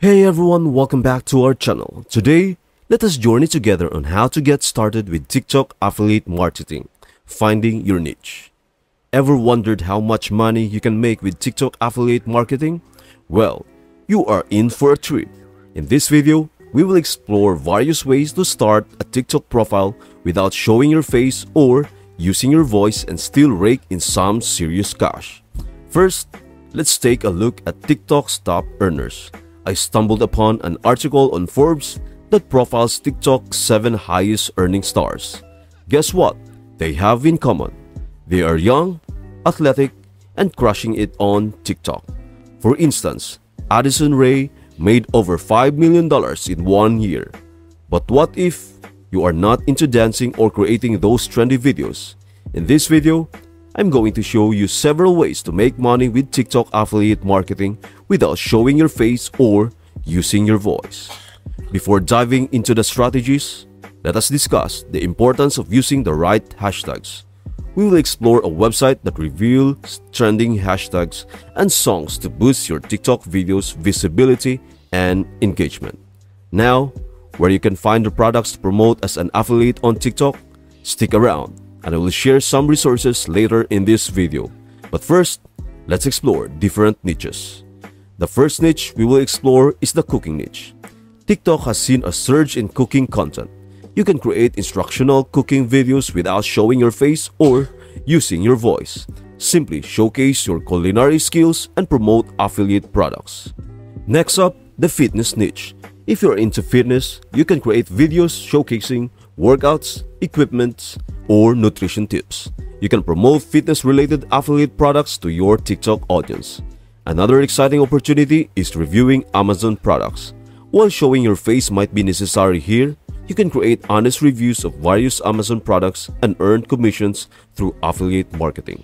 Hey everyone, welcome back to our channel. Today, let us journey together on how to get started with TikTok affiliate marketing, finding your niche. Ever wondered how much money you can make with TikTok affiliate marketing? Well, you are in for a treat. In this video, we will explore various ways to start a TikTok profile without showing your face or using your voice and still rake in some serious cash. First, let's take a look at TikTok's top earners. I stumbled upon an article on Forbes that profiles TikTok's 7 highest earning stars. Guess what they have in common? They are young, athletic, and crushing it on TikTok. For instance, Addison Rae made over $5 million in 1 year. But what if you are not into dancing or creating those trendy videos? In this video, I'm going to show you several ways to make money with TikTok affiliate marketing without showing your face or using your voice. Before diving into the strategies, let us discuss the importance of using the right hashtags. We will explore a website that reveals trending hashtags and songs to boost your TikTok videos' visibility and engagement. Now, where you can find the products to promote as an affiliate on TikTok, stick around and I will share some resources later in this video. But first, let's explore different niches. The first niche we will explore is the cooking niche. TikTok has seen a surge in cooking content. You can create instructional cooking videos without showing your face or using your voice. Simply showcase your culinary skills and promote affiliate products. Next up, the fitness niche. If you're into fitness, you can create videos showcasing workouts, equipment, or nutrition tips. You can promote fitness-related affiliate products to your TikTok audience. Another exciting opportunity is reviewing Amazon products. While showing your face might be necessary here, you can create honest reviews of various Amazon products and earn commissions through affiliate marketing.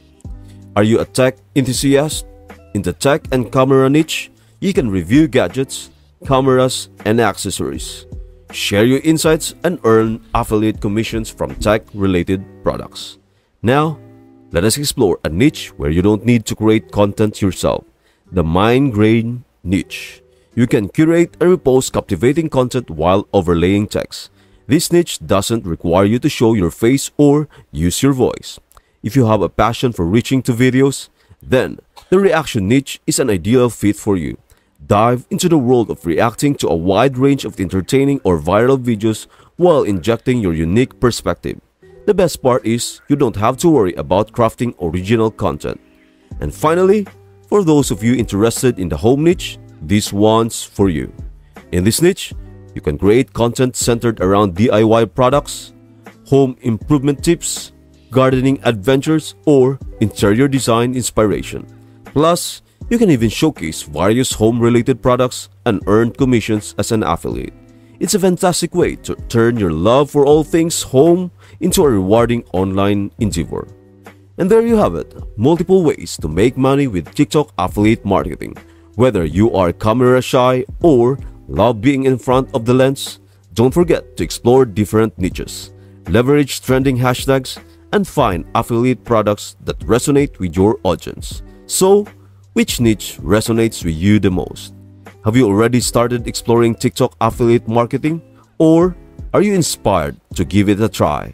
Are you a tech enthusiast? In the tech and camera niche, you can review gadgets, cameras, and accessories. Share your insights and earn affiliate commissions from tech-related products. Now, let us explore a niche where you don't need to create content yourself. The migraine niche. You can curate and repost captivating content while overlaying text. This niche doesn't require you to show your face or use your voice. If you have a passion for reaching to videos, then the reaction niche is an ideal fit for you. Dive into the world of reacting to a wide range of entertaining or viral videos while injecting your unique perspective. The best part is you don't have to worry about crafting original content. And finally, for those of you interested in the home niche, this one's for you. In this niche, you can create content centered around DIY products, home improvement tips, gardening adventures, or interior design inspiration. Plus, you can even showcase various home-related products and earn commissions as an affiliate. It's a fantastic way to turn your love for all things home into a rewarding online endeavor. And there you have it, multiple ways to make money with TikTok affiliate marketing. Whether you are camera shy or love being in front of the lens, don't forget to explore different niches, leverage trending hashtags, and find affiliate products that resonate with your audience. So, which niche resonates with you the most? Have you already started exploring TikTok affiliate marketing? Or are you inspired to give it a try?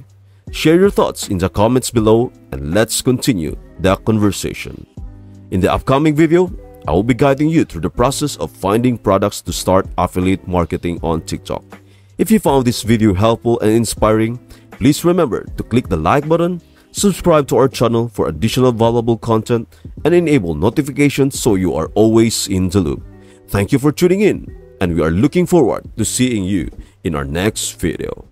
Share your thoughts in the comments below and let's continue the conversation. In the upcoming video, I will be guiding you through the process of finding products to start affiliate marketing on TikTok. If you found this video helpful and inspiring, please remember to click the like button, subscribe to our channel for additional valuable content, and enable notifications so you are always in the loop. Thank you for tuning in, and we are looking forward to seeing you in our next video.